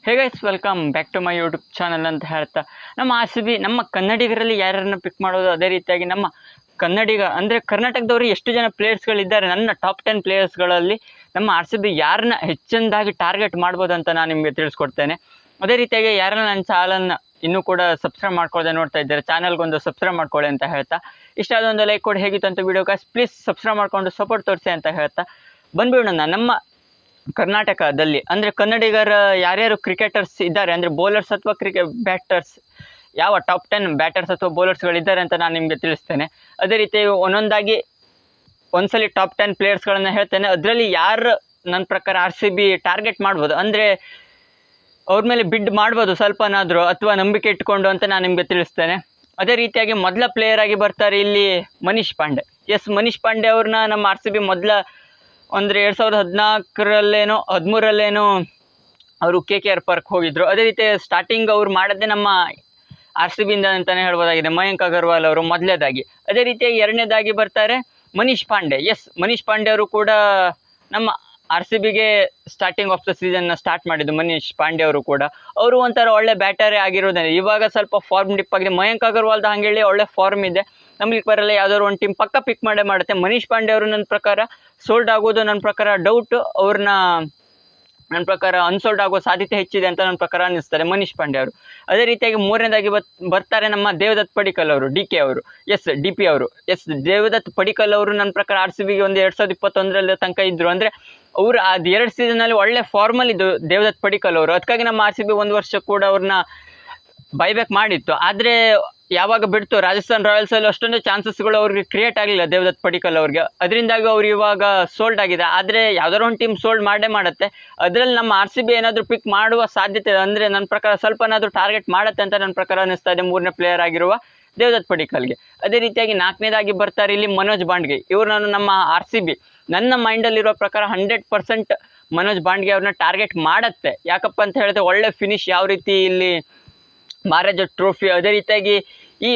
Hey guys, welcome back to my YouTube channel ಅಂತ ಹೇಳ್ತಾ, ನಮ್ಮ ಆರ್ ಸಿ ಬಿ ನಮ್ಮ ಕನ್ನಡಿಗರಲ್ಲಿ ಯಾರನ್ನ ಪಿಕ್ ಮಾಡೋದು, ಅದೇ ರೀತಿಯಾಗಿ ನಮ್ಮ ಕನ್ನಡಿಗ ಅಂದರೆ ಕರ್ನಾಟಕದವರು ಎಷ್ಟು ಜನ ಪ್ಲೇಯರ್ಸ್ಗಳಿದ್ದಾರೆ, ನನ್ನ ಟಾಪ್ 10 ಪ್ಲೇಯರ್ಸ್ಗಳಲ್ಲಿ ನಮ್ಮ ಆರ್ ಸಿ ಬಿ ಯಾರನ್ನ ಹೆಚ್ಚಿನದಾಗಿ ಟಾರ್ಗೆಟ್ ಮಾಡ್ಬೋದು ಅಂತ ನಾನು ನಿಮಗೆ ತಿಳಿಸ್ಕೊಡ್ತೇನೆ. ಅದೇ ರೀತಿಯಾಗಿ ಯಾರನ್ನ ನನ್ನ ಚಾನಲ್ನ ಇನ್ನೂ ಕೂಡ ಸಬ್ಸ್ಕ್ರೈಬ್ ಮಾಡ್ಕೊಳ್ಳದೆ ನೋಡ್ತಾ ಇದ್ದಾರೆ, ಚಾನಲ್ಗೊಂದು ಸಬ್ಸ್ಕ್ರೈಬ್ ಮಾಡ್ಕೊಳ್ಳಿ ಅಂತ ಹೇಳ್ತಾ, ಇಷ್ಟ ಆದೊಂದು ಲೈಕ್ ಕೊಡಿ. ಹೇಗಿತ್ತು ಅಂತ ವಿಡಿಯೋ ಗಾಯ್ಸ್, ಪ್ಲೀಸ್ ಸಬ್ಸ್ಕ್ರೈಬ್ ಮಾಡ್ಕೊಂಡು ಸಪೋರ್ಟ್ ತೋರಿಸಿ ಅಂತ ಹೇಳ್ತಾ ಬಂದ್ಬಿಡೋಣ. ನಮ್ಮ ಕರ್ನಾಟಕದಲ್ಲಿ ಅಂದರೆ ಕನ್ನಡಿಗರ ಯಾರ್ಯಾರು ಕ್ರಿಕೆಟರ್ಸ್ ಇದ್ದಾರೆ ಅಂದರೆ ಬೌಲರ್ಸ್ ಅಥವಾ ಬ್ಯಾಟರ್ಸ್, ಯಾವ ಟಾಪ್ 10 ಬ್ಯಾಟರ್ಸ್ ಅಥವಾ ಬೌಲರ್ಸ್ಗಳಿದ್ದಾರೆ ಅಂತ ನಾನು ನಿಮಗೆ ತಿಳಿಸ್ತೇನೆ. ಅದೇ ರೀತಿ ಒಂದೊಂದಾಗಿ ಒಂದ್ಸಲಿ ಟಾಪ್ 10 ಪ್ಲೇಯರ್ಸ್ಗಳನ್ನು ಹೇಳ್ತೇನೆ. ಅದರಲ್ಲಿ ಯಾರು ನನ್ನ ಪ್ರಕಾರ ಆರ್ ಸಿ ಬಿ ಟಾರ್ಗೆಟ್ ಮಾಡ್ಬೋದು, ಅಂದರೆ ಅವ್ರ ಮೇಲೆ ಬಿಡ್ ಮಾಡ್ಬೋದು ಸ್ವಲ್ಪನಾದರೂ, ಅಥವಾ ನಂಬಿಕೆ ಇಟ್ಕೊಂಡು ಅಂತ ನಾನು ನಿಮಗೆ ತಿಳಿಸ್ತೇನೆ. ಅದೇ ರೀತಿಯಾಗಿ ಮೊದಲ ಪ್ಲೇಯರ್ ಆಗಿ ಬರ್ತಾರೆ ಇಲ್ಲಿ ಮನೀಶ್ ಪಾಂಡೆ. ಎಸ್, ಮನೀಶ್ ಪಾಂಡೆ ಅವ್ರನ್ನ ನಮ್ಮ ಆರ್ ಸಿ ಬಿ ಮೊದಲ ಅಂದರೆ 2014ರಲ್ಲೇನೋ 13ರಲ್ಲೇನೋ ಅವರು KKR ಪಾರ್ಕ್ ಹೋಗಿದ್ರು. ಅದೇ ರೀತಿ ಸ್ಟಾರ್ಟಿಂಗ್ ಅವ್ರು ಮಾಡೋದೇ ನಮ್ಮ ಆರ್ ಸಿ ಬಿಯಿಂದ ಅಂತಲೇ ಹೇಳ್ಬೋದಾಗಿದೆ, ಮಯಾಂಕ್ ಅಗರ್ವಾಲ್ ಅವರು ಮೊದಲನೇದಾಗಿ. ಅದೇ ರೀತಿಯಾಗಿ ಎರಡನೇದಾಗಿ ಬರ್ತಾರೆ ಮನೀಶ್ ಪಾಂಡೆ. ಎಸ್, ಮನೀಶ್ ಪಾಂಡೆ ಅವರು ಕೂಡ ನಮ್ಮ ಆರ್ ಸಿ ಬಿಗೆ ಸ್ಟಾರ್ಟಿಂಗ್ ಆಫ್ ದ ಸೀಸನ್ನ ಸ್ಟಾರ್ಟ್ ಮಾಡಿದ್ದು ಮನೀಶ್ ಪಾಂಡೆ ಅವರು ಕೂಡ. ಅವರು ಒಂಥರ ಒಳ್ಳೆ ಬ್ಯಾಟರೇ ಆಗಿರೋದೇ, ಇವಾಗ ಸ್ವಲ್ಪ ಫಾರ್ಮ್ ಡಿಪ್ ಆಗಿದೆ. ಮಯಾಂಕ್ ಅಗರ್ವಾಲ್ದ ಹಂಗೇಳಿ ಒಳ್ಳೆ ಫಾರ್ಮ್ ಇದೆ, ನಮಗೆ ಬರಲ್ಲ, ಯಾವ್ದಾದ್ರು ಒಂದು ಟೀಮ್ ಪಕ್ಕ ಪಿಕ್ ಮಾಡೇ ಮಾಡುತ್ತೆ. ಮನೀಶ್ ಪಾಂಡೆ ಅವರು ನನ್ನ ಪ್ರಕಾರ ಸೋಲ್ಡ್ ಆಗೋದು ನನ್ನ ಪ್ರಕಾರ ಡೌಟ್, ಅವ್ರನ್ನ ನನ್ನ ಪ್ರಕಾರ ಅನ್ಸೋಲ್ಡ್ ಆಗೋ ಸಾಧ್ಯತೆ ಹೆಚ್ಚಿದೆ ಅಂತ ನನ್ನ ಪ್ರಕಾರ ಅನ್ನಿಸ್ತಾರೆ ಮನೀಶ್ ಪಾಂಡೆ ಅವರು. ಅದೇ ರೀತಿಯಾಗಿ ಮೂರನೇದಾಗಿ ಬರ್ತಾರೆ ನಮ್ಮ ದೇವದತ್ ಪಡಿಕ್ಕಲ್ ಅವರು, DK ಅವರು. ಎಸ್, DP ಅವರು. ಎಸ್, ದೇವದತ್ ಪಡಿಕ್ಕಲ್ ಅವರು ನನ್ನ ಪ್ರಕಾರ ಆರ್ ಸಿ ಬಿಗೆ ಒಂದು 2021ರಲ್ಲಿ ತನಕ ಇದ್ದರು. ಅಂದರೆ ಅವರು ಅದು 2 ಸೀಸನಲ್ಲಿ ಒಳ್ಳೆ ಫಾರ್ಮಲ್ಲಿದ್ದು ದೇವದತ್ ಪಡಿಕ್ಕಲ್ ಅವರು. ಅದಕ್ಕಾಗಿ ನಮ್ಮ ಆರ್ ಸಿ ಬಿ 1 ವರ್ಷ ಕೂಡ ಅವ್ರನ್ನ ಬೈಬ್ಯಾಕ್ ಮಾಡಿತ್ತು. ಆದರೆ ಯಾವಾಗ ಬಿಡ್ತು ರಾಜಸ್ಥಾನ್ ರಾಯಲ್ಸಲ್ಲಿ ಅಷ್ಟೊಂದು ಚಾನ್ಸಸ್ಗಳು ಅವ್ರಿಗೆ ಕ್ರಿಯೇಟ್ ಆಗಲಿಲ್ಲ ದೇವದತ್ ಪಡಿಕ್ಕಲ್ ಅವ್ರಿಗೆ, ಅದರಿಂದಾಗಿ ಅವ್ರು ಇವಾಗ ಸೋಲ್ಡ್ ಆಗಿದೆ. ಆದರೆ ಯಾವ್ದಾದ್ರು ಒಂದು ಟೀಮ್ ಸೋಲ್ಡ್ ಮಾಡೇ ಮಾಡುತ್ತೆ. ಅದರಲ್ಲಿ ನಮ್ಮ ಆರ್ ಸಿ ಬಿ ಏನಾದರೂ ಪಿಕ್ ಮಾಡುವ ಸಾಧ್ಯತೆ ಇದೆ, ಅಂದರೆ ನನ್ನ ಪ್ರಕಾರ ಸ್ವಲ್ಪನಾದರೂ ಟಾರ್ಗೆಟ್ ಮಾಡುತ್ತೆ ಅಂತ ನನ್ನ ಪ್ರಕಾರ ಅನ್ನಿಸ್ತಾ ಇದೆ, ಮೂರನೇ ಪ್ಲೇಯರ್ ಆಗಿರುವ ದೇವದತ್ ಪಡಿಕ್ಕಲ್ಗೆ. ಅದೇ ರೀತಿಯಾಗಿ 4ನೇದಾಗಿ ಬರ್ತಾರೆ ಇಲ್ಲಿ ಮನೋಜ್ ಬಾಂಡ್ಗೆ. ಇವ್ರನ್ನ ನಮ್ಮ ಆರ್ ಸಿ ಬಿ ನನ್ನ ಮೈಂಡಲ್ಲಿರೋ ಪ್ರಕಾರ 100% ಮನೋಜ್ ಬಾಂಡ್ಗೆ ಅವ್ರನ್ನ ಟಾರ್ಗೆಟ್ ಮಾಡುತ್ತೆ. ಯಾಕಪ್ಪ ಅಂತ ಹೇಳಿದ್ರೆ ಒಳ್ಳೆ ಫಿನಿಶ್, ಯಾವ ರೀತಿ ಇಲ್ಲಿ ಮಹಾರಾಜ ಟ್ರೋಫಿ, ಅದೇ ರೀತಿಯಾಗಿ ಈ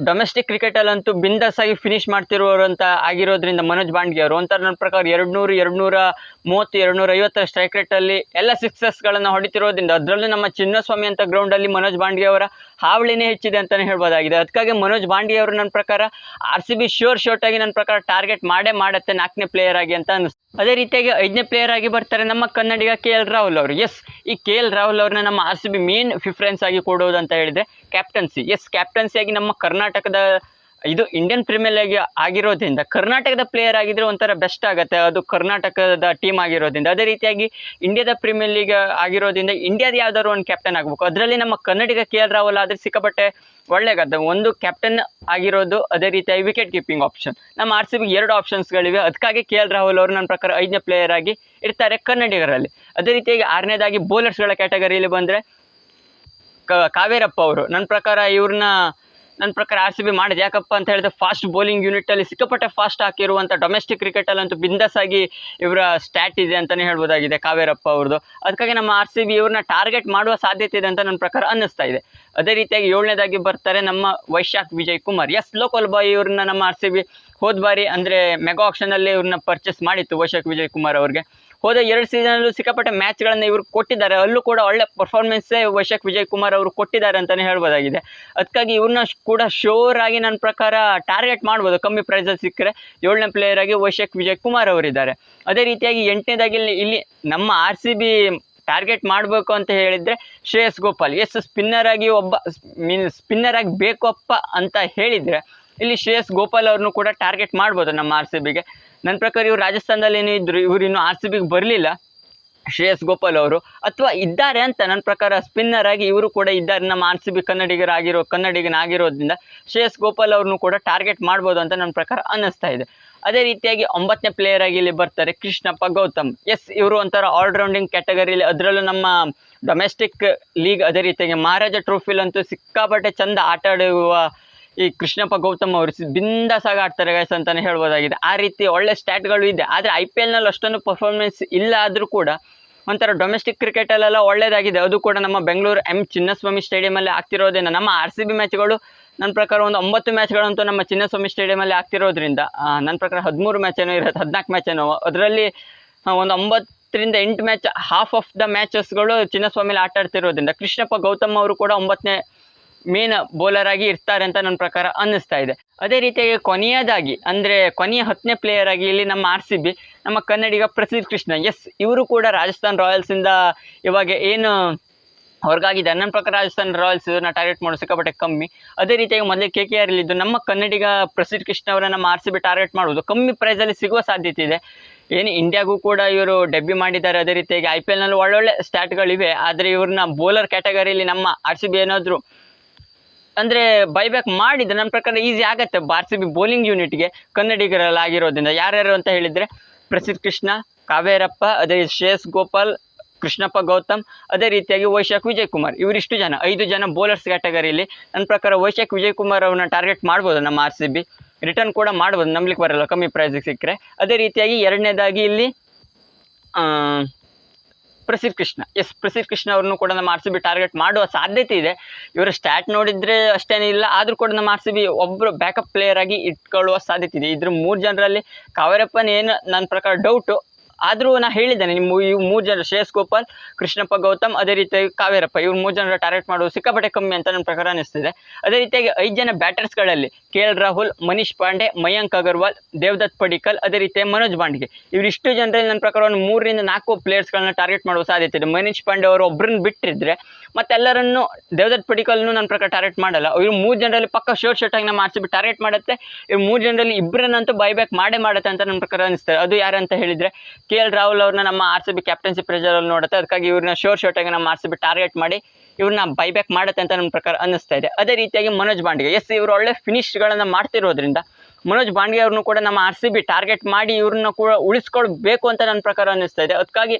ಡೊಮೆಸ್ಟಿಕ್ ಕ್ರಿಕೆಟಲ್ಲಂತೂ ಬಿಂದಾಸ್ ಆಗಿ ಫಿನಿಶ್ ಮಾಡ್ತಿರೋರು ಅಂತ ಆಗಿರೋದ್ರಿಂದ ಮನೋಜ್ ಬಾಂಡ್ಗೆ ಅವರು ಒಂಥರ ನನ್ನ ಪ್ರಕಾರ 200, 230, 250 ಸ್ಟ್ರೈಕ್ ರೇಟಲ್ಲಿ ಎಲ್ಲ ಸಿಕ್ಸಸ್ಗಳನ್ನು ಹೊಡಿತಿರೋದ್ರಿಂದ, ಅದರಲ್ಲೂ ನಮ್ಮ ಚಿನ್ನಸ್ವಾಮಿ ಅಂತ ಗ್ರೌಂಡಲ್ಲಿ ಮನೋಜ್ ಬಾಂಡ್ಗೆ ಅವರ ಹಾವಳಿನೇ ಹೆಚ್ಚಿದೆ ಅಂತಲೇ ಹೇಳ್ಬೋದಾಗಿದೆ. ಅದಕ್ಕಾಗಿ ಮನೋಜ್ ಬಾಂಡ್ಗೆ ಅವರು ನನ್ನ ಪ್ರಕಾರ ಆರ್ ಸಿ ಬಿ ಶೋರ್ಟ್ ಆಗಿ ನನ್ನ ಪ್ರಕಾರ ಟಾರ್ಗೆಟ್ ಮಾಡೇ ಮಾಡುತ್ತೆ 4ನೇ ಪ್ಲೇಯರ್ ಆಗಿ ಅಂತ ಅನ್ನಿಸ್ತು. ಅದೇ ರೀತಿಯಾಗಿ 5ನೇ ಪ್ಲೇಯರ್ ಆಗಿ ಬರ್ತಾರೆ ನಮ್ಮ ಕನ್ನಡಿಗ KL ರಾಹುಲ್ ಅವರು. ಎಸ್, ಈ KL ರಾಹುಲ್ ಅವ್ರನ್ನ ನಮ್ಮ R C B main preference ಆಗಿ ಕೊಡೋದು ಅಂತ ಹೇಳಿದರೆ ಕ್ಯಾಪ್ಟನ್ಸಿ. ಎಸ್, ಕ್ಯಾಪ್ಟನ್ಸಿಯಾಗಿ ನಮ್ಮ ಕರ್ನಾಟಕದ ಇದು ಇಂಡಿಯನ್ ಪ್ರೀಮಿಯರ್ ಲೀಗ್ ಆಗಿರೋದ್ರಿಂದ ಕರ್ನಾಟಕದ ಪ್ಲೇಯರ್ ಆಗಿದ್ರೆ ಒಂಥರ ಬೆಸ್ಟ್ ಆಗುತ್ತೆ, ಅದು ಕರ್ನಾಟಕದ ಟೀಮ್ ಆಗಿರೋದ್ರಿಂದ. ಅದೇ ರೀತಿಯಾಗಿ ಇಂಡಿಯಾದ ಪ್ರೀಮಿಯರ್ ಲೀಗ್ ಆಗಿರೋದ್ರಿಂದ ಇಂಡಿಯಾದ ಯಾವ್ದಾದ್ರು ಒಂದು ಕ್ಯಾಪ್ಟನ್ ಆಗಬೇಕು. ಅದರಲ್ಲಿ ನಮ್ಮ ಕನ್ನಡಿಗ KL ರಾಹುಲ್ ಆದರೆ ಸಿಕ್ಕಾಪಟ್ಟೆ ಒಳ್ಳೆಗತ್ತೆ, ಒಂದು ಕ್ಯಾಪ್ಟನ್ ಆಗಿರೋದು, ಅದೇ ರೀತಿಯಾಗಿ ವಿಕೆಟ್ ಕೀಪಿಂಗ್ ಆಪ್ಷನ್. ನಮ್ಮ ಆರ್ ಸಿ ಬಿಗೆ 2 ಆಪ್ಷನ್ಸ್ಗಳಿವೆ. ಅದಕ್ಕಾಗಿ KL ರಾಹುಲ್ ಅವರು ನನ್ನ ಪ್ರಕಾರ 5ನೇ ಪ್ಲೇಯರ್ ಆಗಿ ಇರ್ತಾರೆ ಕನ್ನಡಿಗರಲ್ಲಿ. ಅದೇ ರೀತಿಯಾಗಿ 6ನೇದಾಗಿ ಬೌಲರ್ಸ್ಗಳ ಕ್ಯಾಟಗರಿಯಲ್ಲಿ ಬಂದರೆ ಕಾವೇರಪ್ಪ ಅವರು. ನನ್ನ ಪ್ರಕಾರ ಇವ್ರನ್ನ ನನ್ನ ಪ್ರಕಾರ ಆರ್ ಸಿ ಬಿ ಮಾಡಿದೆ. ಯಾಕಪ್ಪ ಅಂತ ಹೇಳಿದ್ರೆ ಫಾಸ್ಟ್ ಬೌಲಿಂಗ್ ಯೂನಿಟಲ್ಲಿ ಸಿಕ್ಕಾಪಟ್ಟೆ ಫಾಸ್ಟ್ ಹಾಕಿರುವಂಥ ಡೊಮೆಸ್ಟಿಕ್ ಕ್ರಿಕೆಟಲ್ಲಂತೂ ಬಿಂದಾಸ್ ಆಗಿ ಇವರ ಸ್ಟ್ಯಾಟ್ ಇದೆ ಅಂತಲೇ ಹೇಳ್ಬೋದಾಗಿದೆ ಕಾವೇರಪ್ಪ ಅವ್ರದ್ದು. ಅದಕ್ಕಾಗಿ ನಮ್ಮ ಆರ್ ಸಿ ಬಿ ಇವ್ರನ್ನ ಟಾರ್ಗೆಟ್ ಮಾಡುವ ಸಾಧ್ಯತೆ ಇದೆ ಅಂತ ನನ್ನ ಪ್ರಕಾರ ಅನ್ನಿಸ್ತಾ ಇದೆ. ಅದೇ ರೀತಿಯಾಗಿ 7ನೇದಾಗಿ ಬರ್ತಾರೆ ನಮ್ಮ ವೈಶಾಖ್ ವಿಜಯ್ ಕುಮಾರ್. ಎಸ್, ಲೋಕಲ್ ಬಾಯ್. ಇವ್ರನ್ನ ನಮ್ಮ ಆರ್ ಸಿ ಬಿ ಹೋದ ಬಾರಿ ಅಂದರೆ ಮೆಗಾ ಆಕ್ಷನಲ್ಲಿ ಇವ್ರನ್ನ ಪರ್ಚೇಸ್ ಮಾಡಿತ್ತು ವೈಶಾಖ್ ವಿಜಯ್ ಕುಮಾರ್ ಅವ್ರಿಗೆ. ಹೋದ 2 ಸೀಸನಲ್ಲೂ ಸಿಕ್ಕಾಪಟ್ಟೆ ಮ್ಯಾಚ್ಗಳನ್ನು ಇವರು ಕೊಟ್ಟಿದ್ದಾರೆ, ಅಲ್ಲೂ ಕೂಡ ಒಳ್ಳೆ ಪರ್ಫಾರ್ಮೆನ್ಸೇ ವೈಶಾಖ್ ವಿಜಯ್ ಕುಮಾರ್ ಅವರು ಕೊಟ್ಟಿದ್ದಾರೆ ಅಂತಲೇ ಹೇಳ್ಬೋದಾಗಿದೆ. ಅದಕ್ಕಾಗಿ ಇವ್ರನ್ನ ಕೂಡ ಶೋರ್ ಆಗಿ ನನ್ನ ಪ್ರಕಾರ ಟಾರ್ಗೆಟ್ ಮಾಡ್ಬೋದು, ಕಮ್ಮಿ ಪ್ರೈಸಲ್ಲಿ ಸಿಕ್ಕರೆ. 7ನೇ ಪ್ಲೇಯರ್ ಆಗಿ ವೈಶಾಖ್ ವಿಜಯ್ ಕುಮಾರ್ ಅವರಿದ್ದಾರೆ. ಅದೇ ರೀತಿಯಾಗಿ 8ನೇದಾಗಿ ಇಲ್ಲಿ ನಮ್ಮ ಆರ್ ಸಿ ಬಿ ಟಾರ್ಗೆಟ್ ಮಾಡಬೇಕು ಅಂತ ಹೇಳಿದರೆ ಶ್ರೇಯಸ್ ಗೋಪಾಲ್. ಎಸ್, ಸ್ಪಿನ್ನರ್ ಆಗಿ ಸ್ಪಿನ್ನರ್ ಆಗಿ ಬೇಕಪ್ಪ ಅಂತ ಹೇಳಿದರೆ ಇಲ್ಲಿ ಶ್ರೇಯಸ್ ಗೋಪಾಲ್ ಅವ್ರನ್ನೂ ಕೂಡ ಟಾರ್ಗೆಟ್ ಮಾಡ್ಬೋದು ನಮ್ಮ ಆರ್ ಸಿ ಬಿಗೆ. ನನ್ನ ಪ್ರಕಾರ ಇವರು ರಾಜಸ್ಥಾನದಲ್ಲಿ ಏನೂ ಇದ್ದರು, ಇವರು ಇನ್ನೂ ಆರ್ ಸಿ ಬಿಗೆ ಬರಲಿಲ್ಲ ಶ್ರೇಯಸ್ ಗೋಪಾಲ್ ಅವರು, ಅಥವಾ ಇದ್ದಾರೆ ಅಂತ ನನ್ನ ಪ್ರಕಾರ ಸ್ಪಿನ್ನರ್ ಆಗಿ ಇವರು ಕೂಡ ಇದ್ದಾರೆ. ನಮ್ಮ ಆರ್ ಸಿ ಬಿ ಕನ್ನಡಿಗನಾಗಿರೋದ್ರಿಂದ ಶ್ರೇಯಸ್ ಗೋಪಾಲ್ ಅವ್ರನ್ನೂ ಕೂಡ ಟಾರ್ಗೆಟ್ ಮಾಡ್ಬೋದು ಅಂತ ನನ್ನ ಪ್ರಕಾರ ಅನ್ನಿಸ್ತಾ ಇದೆ. ಅದೇ ರೀತಿಯಾಗಿ 9ನೇ ಪ್ಲೇಯರ್ ಆಗಿ ಇಲ್ಲಿ ಬರ್ತಾರೆ ಕೃಷ್ಣಪ್ಪ ಗೌತಮ್. ಎಸ್, ಇವರು ಒಂಥರ ಆಲ್ರೌಂಡಿಂಗ್ ಕ್ಯಾಟಗರಿಯಲ್ಲಿ, ಅದರಲ್ಲೂ ನಮ್ಮ ಡೊಮೆಸ್ಟಿಕ್ ಲೀಗ್ ಅದೇ ರೀತಿಯಾಗಿ ಮಹಾರಾಜ ಟ್ರೋಫಿಲಂತೂ ಸಿಕ್ಕಾಪಟ್ಟೆ ಚಂದ ಆಟ ಆಡುವ ಈ ಕೃಷ್ಣಪ್ಪ ಗೌತಮ್ ಅವರು ಬಿಂದಾಸ್ ಆಗಿ ಆಡ್ತಾರೆ ಗೈಸ್ ಅಂತಲೇ ಹೇಳ್ಬೋದಾಗಿದೆ. ಆ ರೀತಿ ಒಳ್ಳೆ ಸ್ಟ್ಯಾಟ್ಗಳು ಇದೆ. ಆದರೆ IPLನಲ್ಲಿ ಅಷ್ಟೊಂದು ಪರ್ಫಾರ್ಮೆನ್ಸ್ ಇಲ್ಲ ಆದರೂ ಕೂಡ ಒಂಥರ ಡೊಮೆಸ್ಟಿಕ್ ಕ್ರಿಕೆಟಲ್ಲೆಲ್ಲ ಒಳ್ಳೆಯದಾಗಿದೆ. ಅದು ಕೂಡ ನಮ್ಮ ಬೆಂಗಳೂರು ಚಿನ್ನಸ್ವಾಮಿ ಸ್ಟೇಡಿಯಮಲ್ಲಿ ಆಗ್ತಿರೋದ್ರಿಂದ ನಮ್ಮ ಆರ್ ಸಿ ಬಿ ಮ್ಯಾಚ್ಗಳು ನನ್ನ ಪ್ರಕಾರ ಒಂದು 9 ಮ್ಯಾಚ್ಗಳಂತೂ ನಮ್ಮ ಚಿನ್ನಸ್ವಾಮಿ ಸ್ಟೇಡಿಯಮಲ್ಲಿ ಆಗ್ತಿರೋದ್ರಿಂದ ನನ್ನ ಪ್ರಕಾರ 13 ಮ್ಯಾಚೇನೋ ಇರುತ್ತೆ, 14 ಮ್ಯಾಚೇನೋ, ಅದರಲ್ಲಿ ಒಂದು 9 7ರಿಂದ 8 ಮ್ಯಾಚ್ ಹಾಫ್ ಆಫ್ ದ ಮ್ಯಾಚಸ್ಗಳು ಚಿನ್ನಸ್ವಾಮಿಲಿ ಆಟ ಆಡ್ತಿರೋದ್ರಿಂದ ಕೃಷ್ಣಪ್ಪ ಗೌತಮ್ ಅವರು ಕೂಡ 9ನೇ ಮೇನ್ ಬೌಲರ್ ಆಗಿ ಇರ್ತಾರೆ ಅಂತ ನನ್ನ ಪ್ರಕಾರ ಅನ್ನಿಸ್ತಾ ಇದೆ. ಅದೇ ರೀತಿಯಾಗಿ ಕೊನೆಯದಾಗಿ ಅಂದರೆ ಕೊನೆಯ 10ನೇ ಪ್ಲೇಯರ್ ಆಗಿ ಇಲ್ಲಿ ನಮ್ಮ RCB ನಮ್ಮ ಕನ್ನಡಿಗ ಪ್ರಸಿದ್ಧ ಕೃಷ್ಣ. ಎಸ್, ಇವರು ಕೂಡ ರಾಜಸ್ಥಾನ್ ರಾಯಲ್ಸಿಂದ ಇವಾಗ ಏನು ಹೊರಗಾಗಿದೆ. ನನ್ನ ಪ್ರಕಾರ ರಾಜಸ್ಥಾನ್ ರಾಯಲ್ಸ್ ಇವ್ರನ್ನ ಟಾರ್ಗೆಟ್ ಮಾಡೋ ಸಿಕ್ಕಾಪಟ್ಟೆ ಕಮ್ಮಿ. ಅದೇ ರೀತಿಯಾಗಿ ಮೊದಲೇ KKR ಇದ್ದು ನಮ್ಮ ಕನ್ನಡಿಗ ಪ್ರಸಿದ್ಧ ಕೃಷ್ಣ ಅವರನ್ನ ನಮ್ಮ RCB ಟಾರ್ಗೆಟ್ ಮಾಡೋದು ಕಮ್ಮಿ ಪ್ರೈಸಲ್ಲಿ ಸಿಗುವ ಸಾಧ್ಯತೆ ಇದೆ. ಏನು ಇಂಡಿಯಾಗೂ ಕೂಡ ಇವರು ಡೆಬ್ಯೂ ಮಾಡಿದ್ದಾರೆ. ಅದೇ ರೀತಿಯಾಗಿ IPLನಲ್ಲಿ ಒಳ್ಳೊಳ್ಳೆ ಸ್ಟ್ಯಾಟ್ಗಳಿವೆ. ಆದರೆ ಇವ್ರನ್ನ ಬೌಲರ್ ಕ್ಯಾಟಗರಿಯಲ್ಲಿ ನಮ್ಮ RCB ಏನಾದರೂ ಅಂದರೆ ಬೈಬ್ಯಾಕ್ ಮಾಡಿದರೆ ನನ್ನ ಪ್ರಕಾರ ಈಸಿ ಆಗುತ್ತೆ RCB ಬೌಲಿಂಗ್ ಯೂನಿಟ್ಗೆ ಕನ್ನಡಿಗರಲ್ಲಾಗಿರೋದ್ರಿಂದ. ಯಾರ್ಯಾರು ಅಂತ ಹೇಳಿದರೆ ಪ್ರಸಿದ್ಧ ಕೃಷ್ಣ, ಕಾವೇರಪ್ಪ, ಅದೇ ಶ್ರೇಯಸ್ ಗೋಪಾಲ್, ಕೃಷ್ಣಪ್ಪ ಗೌತಮ್, ಅದೇ ರೀತಿಯಾಗಿ ವೈಶಾಖ್ ವಿಜಯ್ ಕುಮಾರ್, ಇವರಿಷ್ಟು ಜನ 5 ಜನ ಬೌಲರ್ಸ್ ಕ್ಯಾಟಗರಿಯಲ್ಲಿ ನನ್ನ ಪ್ರಕಾರ ವೈಶಾಖ್ ವಿಜಯ್ ಕುಮಾರ್ ಅವ್ರನ್ನ ಟಾರ್ಗೆಟ್ ಮಾಡ್ಬೋದು ನಮ್ಮ RCB. ರಿಟರ್ನ್ ಕೂಡ ಮಾಡ್ಬೋದು, ನಂಬಲಿಕ್ಕೆ ಬರಲ್ಲ ಕಮ್ಮಿ ಪ್ರೈಸಿಗೆ ಸಿಕ್ಕರೆ. ಅದೇ ರೀತಿಯಾಗಿ ಎರಡನೇದಾಗಿ ಇಲ್ಲಿ ಪ್ರಸಿದ್ಧ ಕೃಷ್ಣ. ಎಸ್, ಪ್ರಸಿದ್ಧ ಕೃಷ್ಣ ಅವ್ರನ್ನು ಕೂಡ ನಮ್ಮ RCB ಟಾರ್ಗೆಟ್ ಮಾಡುವ ಸಾಧ್ಯತೆ ಇದೆ. ಇವರ ಸ್ಟ್ಯಾಟ್ ನೋಡಿದರೆ ಅಷ್ಟೇನಿಲ್ಲ, ಆದರೂ ಕೂಡ ನಮ್ಮ RCB ಒಬ್ಬರು ಬ್ಯಾಕಪ್ ಪ್ಲೇಯರ್ ಆಗಿ ಇಟ್ಕೊಳ್ಳುವ ಸಾಧ್ಯತೆ ಇದೆ. ಇದ್ರ 3 ಜನರಲ್ಲಿ ಕಾವೇರಪ್ಪನ ಏನು ನನ್ನ ಪ್ರಕಾರ ಡೌಟು, ಆದರೂ ನಾನು ಹೇಳಿದ್ದೇನೆ ನಿಮ್ಮ ಇವು 3 ಜನ ಶ್ರೇಯಸ್ ಗೋಪಾಲ್, ಕೃಷ್ಣಪ್ಪ ಗೌತಮ್, ಅದೇ ರೀತಿಯಾಗಿ ಕಾವೇರಪ್ಪ, ಇವ್ರು 3 ಜನರ ಟಾರ್ಗೆಟ್ ಮಾಡೋದು ಸಿಕ್ಕಾಪಟ್ಟೆ ಕಮ್ಮಿ ಅಂತ ನನ್ನ ಪ್ರಕಾರ ಅನಿಸ್ತಿದೆ. ಅದೇ ರೀತಿಯಾಗಿ 5 ಜನ ಬ್ಯಾಟರ್ಸ್ಗಳಲ್ಲಿ KL ರಾಹುಲ್, ಮನೀಶ್ ಪಾಂಡೆ, ಮಯಾಂಕ್ ಅಗರ್ವಾಲ್, ದೇವದತ್ ಪಡಿಕ್ಕಲ್, ಅದೇ ರೀತಿಯಾಗಿ ಮನೋಜ್ ಬಾಂಡ್ಗೆ, ಇವರಿಷ್ಟು ಜನರಲ್ಲಿ ನನ್ನ ಪ್ರಕಾರ ಒಂದು 3ರಿಂದ 4 ಪ್ಲೇಯರ್ಸ್ಗಳನ್ನ ಟಾರ್ಗೆಟ್ ಮಾಡುವ ಸಾಧ್ಯತೆ ಇದೆ. ಮನೀಶ್ ಪಾಂಡೆ ಅವರು ಒಬ್ಬರನ್ನ ಬಿಟ್ಟಿದ್ರೆ ಮತ್ತೆಲ್ಲರನ್ನು ದೇವದತ್ ಪಡಿಕ್ಕಲ್ನು ನನ್ನ ಪ್ರಕಾರ ಟಾರ್ಗೆಟ್ ಮಾಡಲ್ಲ. ಇವರು 3 ಜನರಲ್ಲಿ ಪಕ್ಕ ಶೋರ್ಟ್ ಆಗಿ ನಮ್ಮ RCB ಟಾರ್ಗೆಟ್ ಮಾಡುತ್ತೆ. ಇವ್ರು 3 ಜನರಲ್ಲಿ ಇಬ್ಬರನ್ನಂತೂ ಬೈಬ್ಯಾಕ್ ಮಾಡುತ್ತೆ ಅಂತ ನನ್ನ ಪ್ರಕಾರ ಅನಿಸ್ತದೆ. ಅದು ಯಾರಂತ ಹೇಳಿದರೆ KL ರಾಹುಲ್ ಅವ್ರನ್ನ ನಮ್ಮ RCB ಕ್ಯಾಪ್ಟನ್ಸಿ ಪ್ರೆಷರಲ್ಲಿ ನೋಡುತ್ತೆ. ಅದಕ್ಕಾಗಿ ಇವ್ರನ್ನ ಶೋರ್ಟ್ ಆಗಿ ನಮ್ಮ RCB ಟಾರ್ಗೆಟ್ ಮಾಡಿ ಇವ್ರನ್ನ ಬೈಬ್ಯಾಕ್ ಮಾಡುತ್ತೆ ಅಂತ ನನ್ನ ಪ್ರಕಾರ ಅನ್ನಿಸ್ತಾ ಇದೆ. ಅದೇ ರೀತಿಯಾಗಿ ಮನೋಜ್ ಬಾಂಡ್ಗೆ, ಎಸ್, ಇವರು ಒಳ್ಳೆ ಫಿನಿಶ್ಗಳನ್ನು ಮಾಡ್ತಿರೋದ್ರಿಂದ ಮನೋಜ್ ಬಾಂಡ್ಗೆ ಅವ್ರನ್ನೂ ಕೂಡ ನಮ್ಮ RCB ಟಾರ್ಗೆಟ್ ಮಾಡಿ ಇವ್ರನ್ನ ಕೂಡ ಉಳಿಸ್ಕೊಳ್ಬೇಕು ಅಂತ ನನ್ನ ಪ್ರಕಾರ ಅನ್ನಿಸ್ತಾ ಇದೆ. ಅದಕ್ಕಾಗಿ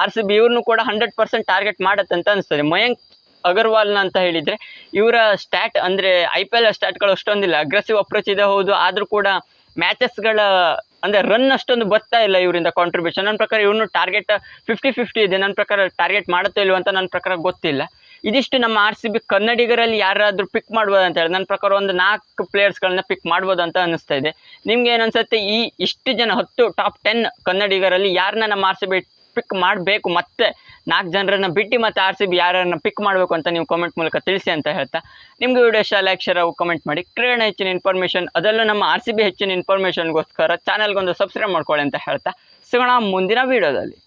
RCB ಇವ್ರನ್ನೂ ಕೂಡ 100% ಟಾರ್ಗೆಟ್ ಮಾಡುತ್ತೆ ಅಂತ ಅನಿಸ್ತದೆ. ಮಯಾಂಕ್ ಅಗರ್ವಾಲ್ನ ಅಂತ ಹೇಳಿದರೆ ಇವರ ಸ್ಟ್ಯಾಟ್ ಅಂದರೆ IPL ಸ್ಟ್ಯಾಟ್ಗಳು ಅಷ್ಟೊಂದಿಲ್ಲ, ಅಗ್ರೆಸಿವ್ ಅಪ್ರೋಚ್ ಇದೆ ಹೌದು, ಆದರೂ ಕೂಡ ಮ್ಯಾಚಸ್ಗಳ ಅಂದರೆ ರನ್ ಅಷ್ಟೊಂದು ಬರ್ತಾ ಇಲ್ಲ ಇವರಿಂದ ಕಾಂಟ್ರಿಬ್ಯೂಷನ್. ನನ್ನ ಪ್ರಕಾರ ಇವ್ರನ್ನು ಟಾರ್ಗೆಟ್ 50-50 ಇದೆ. ನನ್ನ ಪ್ರಕಾರ ಟಾರ್ಗೆಟ್ ಮಾಡುತ್ತೋ ಇಲ್ವ ಅಂತ ನನ್ನ ಪ್ರಕಾರ ಗೊತ್ತಿಲ್ಲ. ಇದಿಷ್ಟು ನಮ್ಮ RCB ಕನ್ನಡಿಗರಲ್ಲಿ ಯಾರಾದರೂ ಪಿಕ್ ಮಾಡ್ಬೋದು ಅಂತ ಹೇಳಿ ನನ್ನ ಪ್ರಕಾರ ಒಂದು 4 ಪ್ಲೇಯರ್ಸ್ಗಳನ್ನ ಪಿಕ್ ಮಾಡ್ಬೋದು ಅಂತ ಅನ್ನಿಸ್ತಾ ಇದೆ. ನಿಮ್ಗೆ ಏನು ಅನ್ಸುತ್ತೆ, ಇಷ್ಟು ಜನ 10 ಟಾಪ್ 10 ಕನ್ನಡಿಗರಲ್ಲಿ ಯಾರನ್ನ ನಮ್ಮ RCB ಪಿಕ್ ಮಾಡಬೇಕು, ಮತ್ತೆ 4 ಜನರನ್ನ ಬಿಟ್ಟು ಮತ್ತೆ RCB ಯಾರನ್ನ ಪಿಕ್ ಮಾಡಬೇಕು ಅಂತ ನೀವು ಕಾಮೆಂಟ್ ಮೂಲಕ ತಿಳಿಸಿ ಅಂತ ಹೇಳ್ತಾ, ನಿಮ್ಗೆ ವಿಡಿಯೋ ಇಷ್ಟ ಲೈಕ್ ಶೇರ್ ಕಮೆಂಟ್ ಮಾಡಿ. ಕ್ರೀಡಾ ಹೆಚ್ಚಿನ ಇನ್ಫಾರ್ಮೇಷನ್, ಅದರಲ್ಲೂ ನಮ್ಮ RCB ಹೆಚ್ಚಿನ ಇನ್ಫಾರ್ಮೇಷನ್ಗೋಸ್ಕರ ಚಾನಲ್ಗೊಂದು ಸಬ್ಸ್ಕ್ರೈಬ್ ಮಾಡ್ಕೊಳ್ಳಿ ಅಂತ ಹೇಳ್ತಾ ಸಿಗೋಣ ಮುಂದಿನ ವಿಡಿಯೋದಲ್ಲಿ.